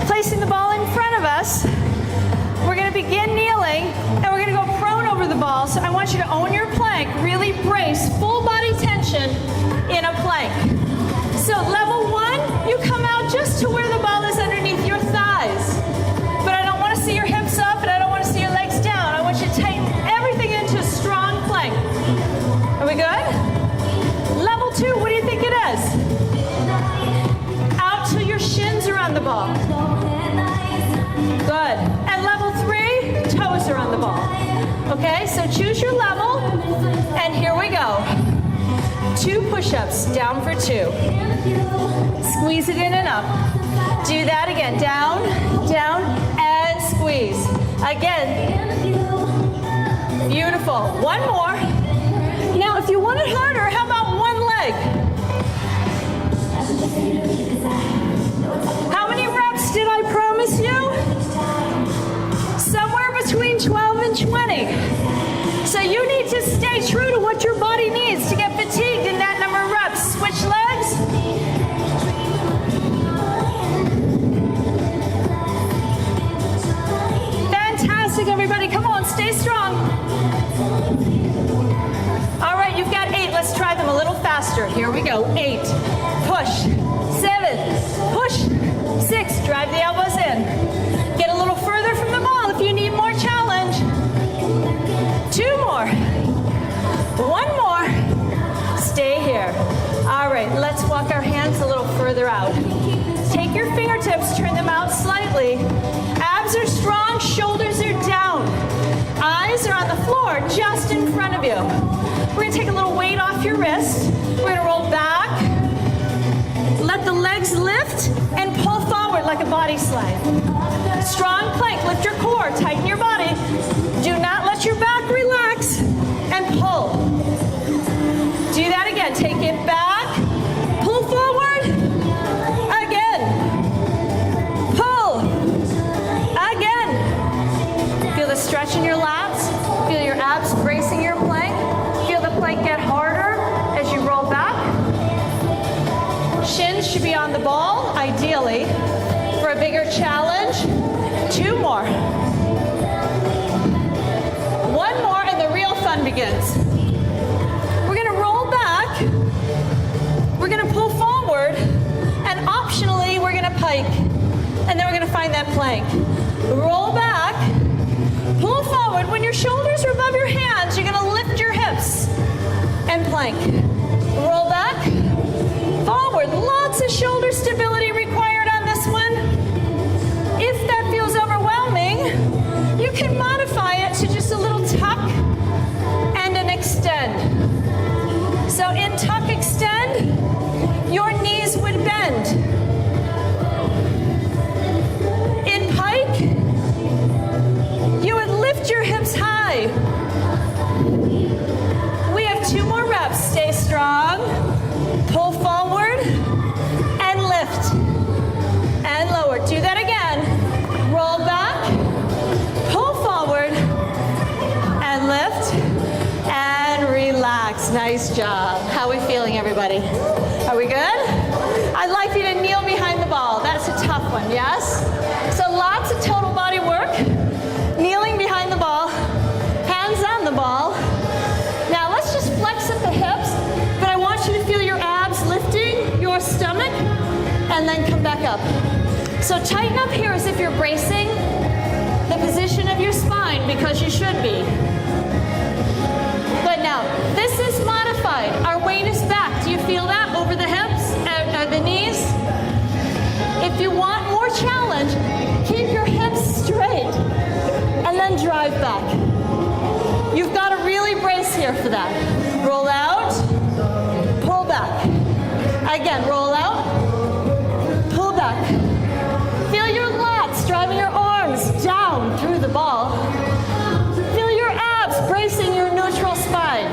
Speaker 3: Placing the ball in front of us, we're going to begin kneeling, and we're going to go prone over the ball. So I want you to own your plank, really brace full body tension in a plank. So level 1, you come out just to where the ball is underneath your thighs. But I don't want to see your hips up, and I don't want to see your legs down. I want you to tighten everything into a strong plank. Are we good? Level 2, what do you think it is? Out till your shins are on the ball. Good. And level 3, toes are on the ball. Okay, so choose your level, and here we go. 2 push-ups, down for 2. Squeeze it in and up. Do that again, down, down, and squeeze. Again. Beautiful. One more. Now, if you want it harder, how about one leg? How many reps did I promise you? Somewhere between 12 and 20. So you need to stay true to what your body needs to get fatigued in that number of reps. Switch legs. Fantastic, everybody. Come on, stay strong. All right, you've got 8. Let's try them a little faster. Here we go. 8. Push. 7. Push. 6. Drive the elbows in. Get a little further from the ball if you need more challenge. 2 more. 1 more. Stay here. All right, let's walk our hands a little further out. Take your fingertips, turn them out slightly. Abs Abs are strong, shoulders are down. Eyes are on the floor just in front of you. We're gonna take a little weight off your wrist. We're gonna roll back. Let the legs lift and pull forward like a body slide. Strong plank, lift your core, tighten your body. Do not let your back relax and pull. Do that again, take it back, pull forward, again, pull, again. Feel the stretch in your lats, feel your abs bracing your plank, feel the plank get harder as you roll back. Shins should be on the ball, ideally. For a bigger challenge, 2 more. 1 more and the real fun begins. We're gonna roll back, we're gonna pull forward, and optionally we're gonna pike. And then we're gonna find that plank. Roll back, pull forward. When your shoulders are above your hands, you're gonna lift your hips and plank. Roll back, forward. Lots of shoulder stability required on this one. If that feels overwhelming, you can modify it to just a little tuck and an extend. So in tuck extend, your knees would bend. In pike, you would lift your hips high. We have 2 more reps. Stay strong. Pull forward and lift and lower. Do that again. Roll back, pull forward and lift and relax. Nice job. How are we feeling, everybody? Are we good? I'd like you to kneel behind the ball. That's a tough one, yes? So lots of total body work. Kneeling behind the ball, hands on the ball. Now let's just flex up the hips, but I want you to feel your abs lifting, your stomach, and then come back up. So tighten up here as if you're bracing the position of your spine, because you should be. Good, now, this is modified. Our weight is back. Do you feel that over the hips, the knees? If you want more challenge, keep your hips straight and then drive back. You've got to really brace here for that. Roll out, pull back. Again, roll out, pull back. Feel your lats driving your arms down through the ball. Feel your abs bracing your neutral spine.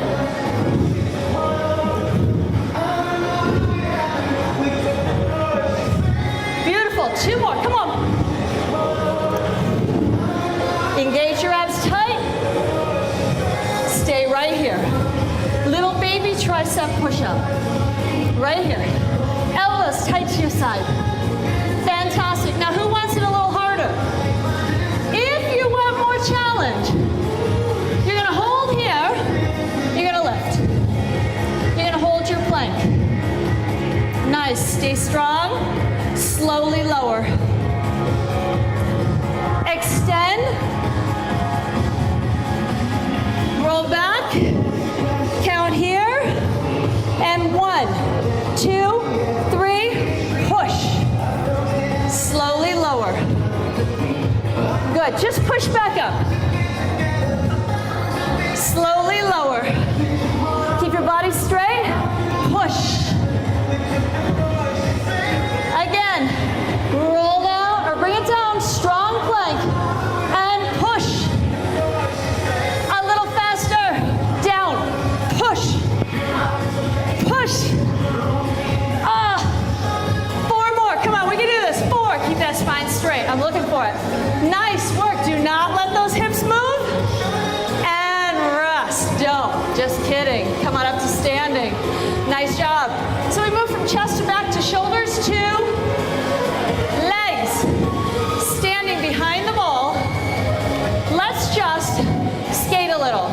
Speaker 3: Beautiful. 2 more. Come on. Engage your abs tight. Stay right here. Little baby tricep push-up. Right here. Elbows tight to your side. Fantastic. Now who wants it a little harder? If you want more challenge, you're going to hold here. You're going to lift. You're going to hold your plank. Nice. Stay strong. Slowly lower. Extend. Roll back. Count here. And 1, 2, 3, push. Slowly lower. Good, just push back up. Slowly lower. Keep your body straight, push. Again, roll out or bring it down, strong plank, and push. A little faster, down, push. Push. 4 more. Come on, we can do this. 4. Keep that spine straight. I'm looking for it. Nice work. Do not let those hips move. And rest. Don't. Just kidding. Come on up to standing. Nice job. So we move from chest to back to shoulders to legs. Standing behind the ball. Let's just skate a little.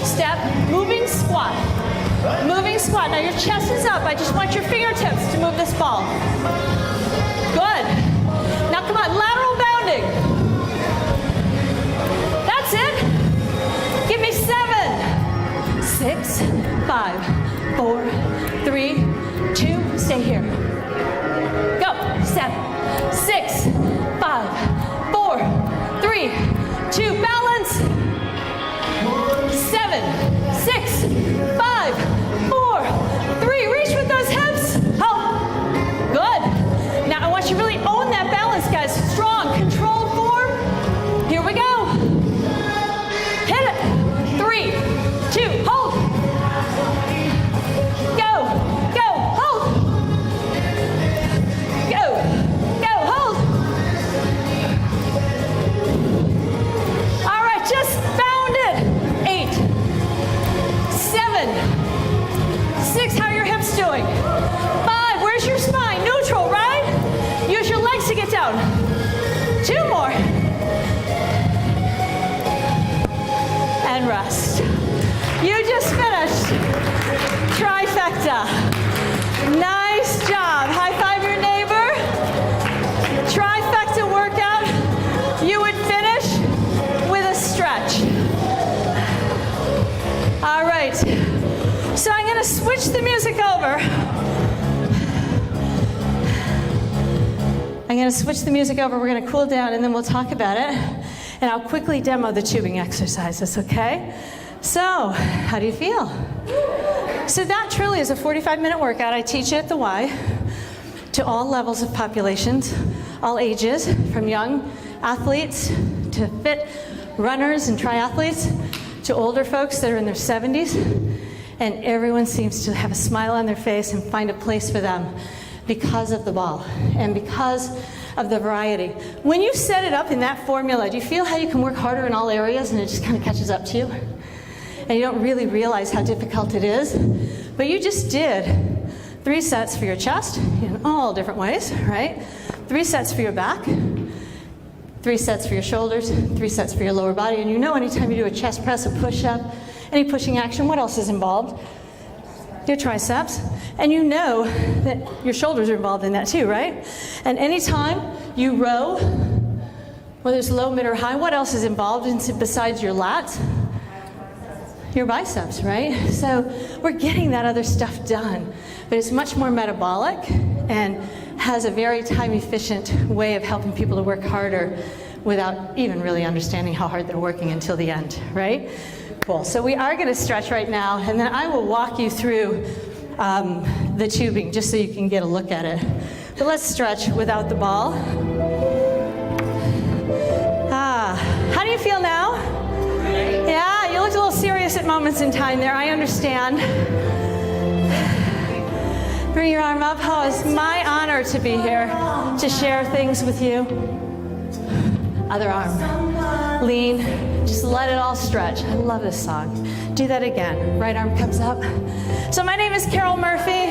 Speaker 3: Step, moving squat. Moving squat. Now your chest is up. I just want your fingertips to move this ball. Good. Now come on, lateral bounding. That's it. Give me 7, 6, 5, 4, 3, 2. Stay here. Go. 7, 6, 5, 4, trifecta. Nice job. High five your neighbor. Trifecta workout. You would finish with a stretch. All right. So I'm going to switch the music over. I'm going to switch the music over. We're going to cool down, and then we'll talk about it. And I'll quickly demo the tubing exercises, okay? So, how do you feel? So that truly is a 45-minute workout. I teach it at the Y to all levels of populations, all ages, from young athletes to fit runners and triathletes to older folks that are in their 70s. And everyone seems to have a smile on their face and find a place for them because of the ball and because of the variety. When you set it up in that formula, do you feel how you can work harder in all areas and it just kind of catches up to you? And you don't really realize how difficult it is. But you just did 3 sets for your chest in all different ways, right? 3 sets for your back, 3 sets for your shoulders, 3 sets for your lower body. And you know anytime you do a chest press, a push-up, any pushing action, what else is involved? Your triceps. And you know that your shoulders are involved in that too, right? And anytime you row, whether it's low, mid, or high, what else is involved besides your lats? Your biceps, right? So we're getting that other stuff done. But it's much more metabolic and has a very time-efficient way of helping people to work harder without even really understanding how hard they're working until the end, right? Cool. So we are going to stretch right now, and then I will walk you through the tubing just so you can get a look at it. But let's stretch without the ball. How do you feel now? Yeah, you looked a little serious at moments in time there. I understand. Bring your arm up. Oh, it's my honor to be here to share things with you. Other arm. Lean. Just let it all stretch. I love this song. Do that again. Right arm comes up. So my name is Carol Murphy.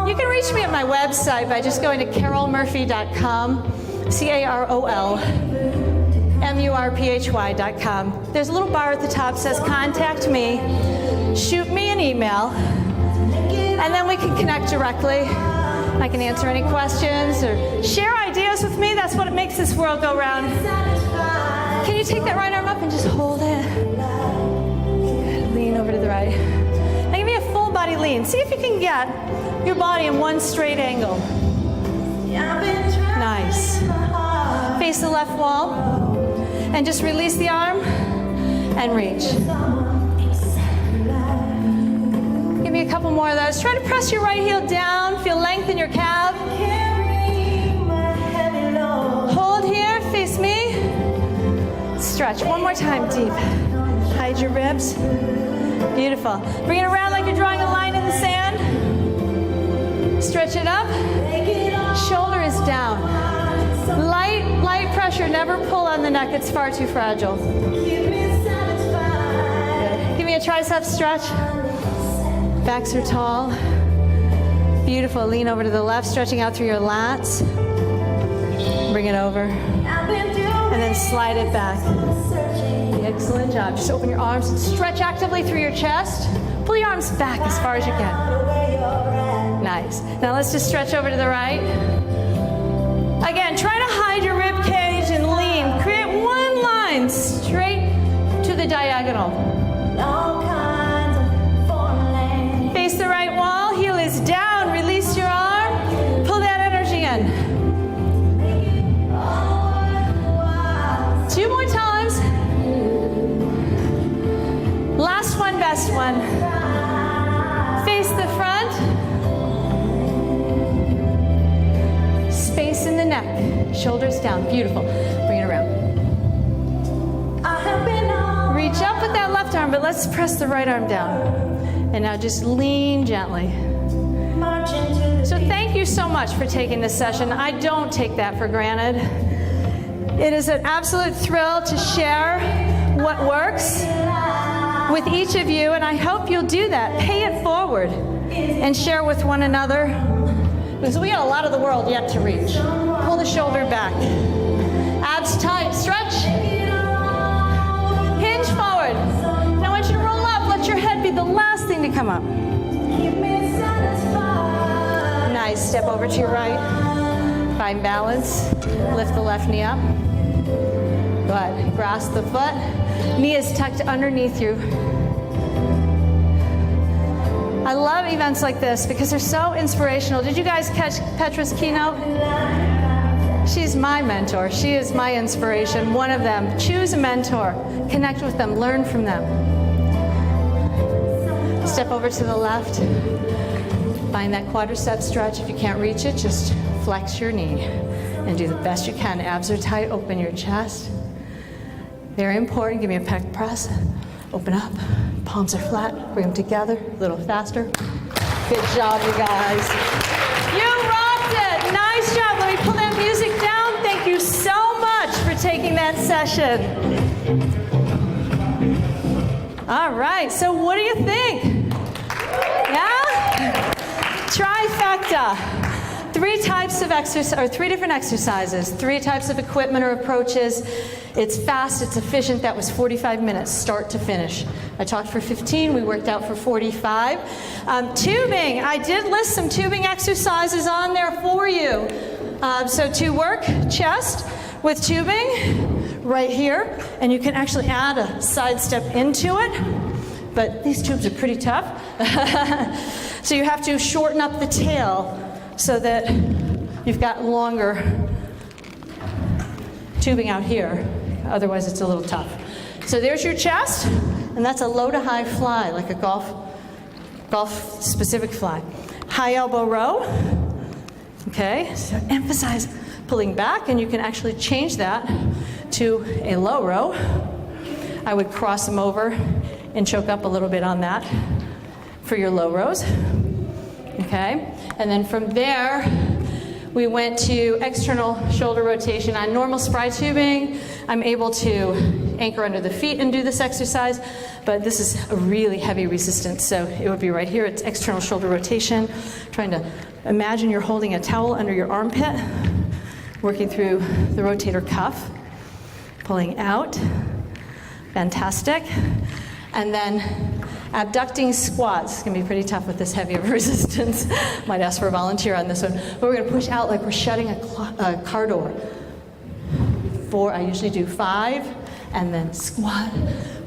Speaker 3: You can reach me at my website by just going to carolmurphy.com, carolmurphy.com. There's a little bar at the top that says contact me. Shoot me an email, and then we can connect directly. I can answer any questions or share ideas with me. That's what makes this world go round. Can you take that right arm up and just hold it? Good. Lean over to the right. Now give me a full body lean. See if you can get your body in one straight angle. Nice. Face the left wall and just release the arm and reach. Give me a couple more of those. Try to press your right heel down. Feel length in your calf. Hold here. Face me. Stretch. One more time. Deep. Hide your ribs. Beautiful. Bring it around like you're drawing a line in the sand. Stretch it up. Shoulder is down. Light pressure. Never pull on the neck. It's far too fragile. Good. Give me a tricep stretch. Backs are tall. Beautiful. Lean over to the left, stretching out through your lats. Bring it over. And then slide it back. Excellent job. Just open your arms and stretch actively through your chest. Pull your arms back as far as you can. Nice. Now let's just stretch over to the right. Again, try to hide your rib cage and lean. Create one line straight to the diagonal. Face the right wall. Heel is down. Release your arm. Pull that energy in. 2 more times. Last one, best one. Face the front. Space in the neck. Shoulders down. Beautiful. Bring it around. Reach up with that left arm, but let's press the right arm down. And now just lean gently. So thank you so much for taking this session. I don't take that for granted. It is an absolute thrill to share what works with each of you, and I hope you'll do that. Pay it forward and share with one another, because we got a lot of the world yet to reach. Pull the shoulder back. Abs tight. Stretch. Hinge forward. Now I want you to roll up. Let your head be the last thing to come up.
Speaker 1: Nice. Step over to your right. Find balance. Lift the left knee up. Good. Grasp the foot. Knee is tucked underneath you. I love events like this because they're so inspirational. Did you guys catch Petra's keynote? She's my mentor. She is my inspiration, one of them. Choose a mentor. Connect with them. Learn from them. Step over to the left. Find that quadricep stretch. If you can't reach it, just flex your knee and do the best you can. Abs are tight. Open your chest. Very important. Give me a pec press. Open up. Palms are flat. Bring them together. A little faster. Good job, you guys. You rocked it. Nice job. Let me pull that music down. Thank you so much for taking that session. All right. So what do you think? Yeah? Trifecta. 3 types of exercise, or 3 different exercises, 3 types of equipment or approaches. It's fast, it's efficient. That was 45 minutes, start to finish. I talked for 15, we worked out for 45. Tubing, I did list some tubing exercises on there for you. So to work chest with tubing, right here, and you can actually add a side step into it, but these tubes are pretty tough. So you have to shorten up the tail so that you've got longer tubing out here. Otherwise, it's a little tough. So there's your chest, and that's a low to high fly, like a golf specific fly. High elbow row. Okay, so emphasize pulling back, and you can actually change that to a low row. I would cross them over and choke up a little bit on that for your low rows. Okay, and then from there, we went to external shoulder rotation. On normal spry tubing, I'm able to anchor under the feet and do this exercise, but this is a really heavy resistance, so it would be right here. It's external shoulder rotation. Trying to imagine you're holding a towel under your armpit, working through the rotator cuff, pulling out. Fantastic. And then abducting squats. It's going to be pretty tough with this heavy of resistance. Might ask for a volunteer on this one. But we're going to push out like we're shutting a car door. 4, I usually do 5, and then squat,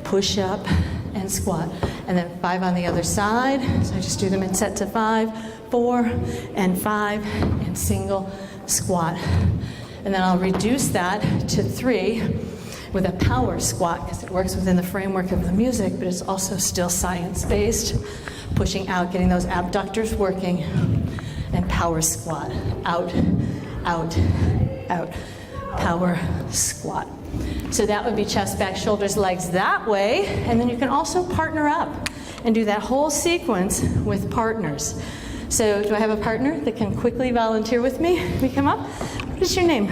Speaker 1: push up, and squat. And then 5 on the other side. So I just do them in set to 5, 4, and 5, and single squat. And then I'll reduce that to 3 with a power squat, because it works within the framework of the music, but it's also still science-based. Pushing out, getting those abductors working, and power squat. Out, out, out. Power squat. So that would be chest, back, shoulders, legs that way, and then you can also partner up and do that whole sequence with partners. So do I have a partner that can quickly volunteer with me? Can we come up? What is your name?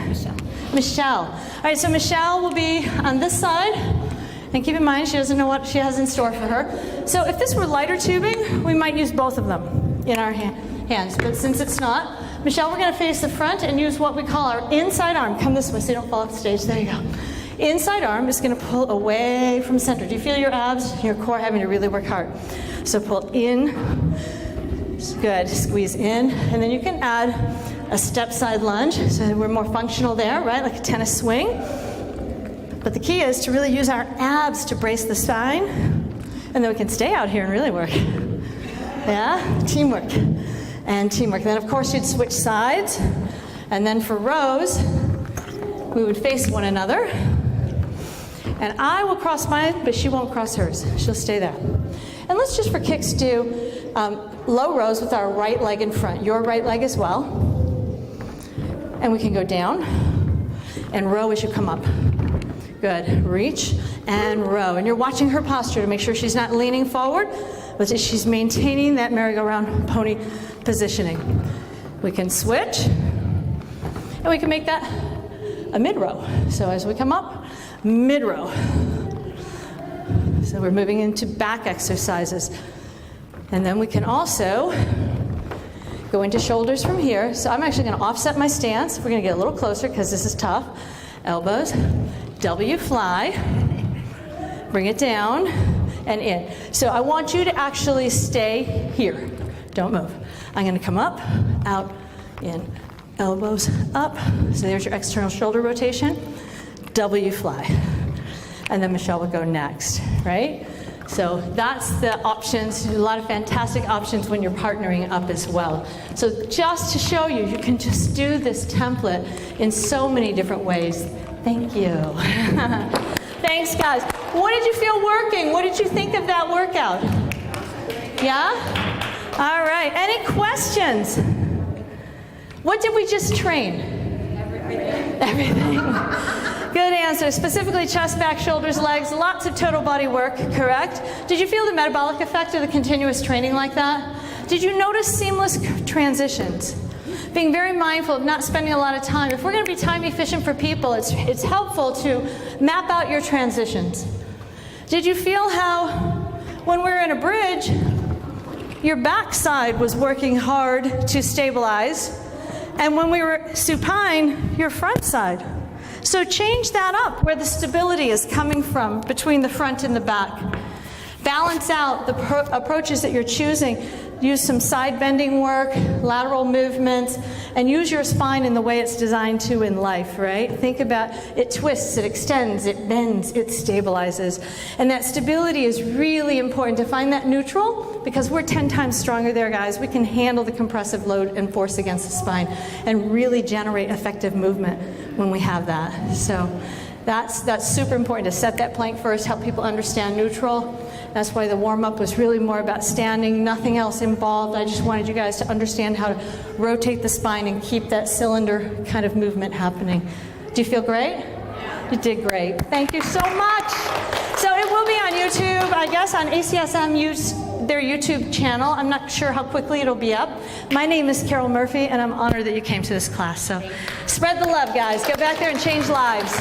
Speaker 1: Michelle. All right, so Michelle will be on this side. And keep in mind, she doesn't know what she has in store for her. So if this were lighter tubing, we might use both of them in our hands. But since it's not, Michelle, we're going to face the front and use what we call our inside arm. Come this way so you don't fall off the stage. There you go. Inside arm is going to pull away from center. Do you feel your abs, your core having to really work hard? So pull in. Good. Squeeze in. And then you can add a step side lunge, so we're more functional there, right? Like a tennis swing. But the key is to really use our abs to brace the spine, and then we can stay out here and really work. Yeah? Teamwork. And teamwork. Then, of course, you'd switch sides. And then for rows, we would face one another. And I will cross mine, but she won't cross hers. She'll stay there. And let's just for kicks do low rows with our right leg in front. Your right leg as well. And we can go down and row as you come up. Good. Reach and row. And you're watching her posture to make sure she's not leaning forward, but that she's maintaining that merry-go-round pony positioning. We can switch, and we can make that a mid-row. So as we come up, mid-row. So we're moving into back exercises. And then we can also go into shoulders from here. So I'm actually going to offset my stance. We're going to get a little closer because this is tough. Elbows, W fly, bring it down and in. So I want you to actually stay here.
Speaker 3: Don't move. I'm going to come up, out, in, elbows up. So there's your external shoulder rotation. W fly. And then Michelle will go next, right? So that's the options. There's a lot of fantastic options when you're partnering up as well. So just to show you, you can just do this template in so many different ways. Thank you. Thanks, guys. What did you feel working? What did you think of that workout? Yeah? All right. Any questions? What did we just train? Everything. Good answer. Specifically chest, back, shoulders, legs, lots of total body work, correct? Did you feel the metabolic effect of the continuous training like that? Did you notice seamless transitions? Being very mindful of not spending a lot of time. If we're going to be time efficient for people, it's helpful to map out your transitions. Did you feel how when we were in a bridge, your backside was working hard to stabilize, and when we were supine, your front side? So change that up where the stability is coming from between the front and the back. Balance out the approaches that you're choosing. Use some side bending work, lateral movements, and use your spine in the way it's designed to in life, right? Think about it twists, it extends, it bends, it stabilizes. And that stability is really important to find that neutral, because we're 10 times stronger there, guys. We can handle the compressive load and force against the spine and really generate effective movement when we have that. So that's super important to set that plank first, help people understand neutral. That's why the warm-up was really more about standing, nothing else involved. I just wanted you guys to understand how to rotate the spine and keep that cylinder kind of movement happening. Do you feel great? Yeah. You did great. Thank you so much. So it will be on YouTube, I guess, on ACSM, their YouTube channel. I'm not sure how quickly it'll be up. My name is Carol Murphy, and I'm honored that you came to this class. So spread the love, guys. Get back there and change lives.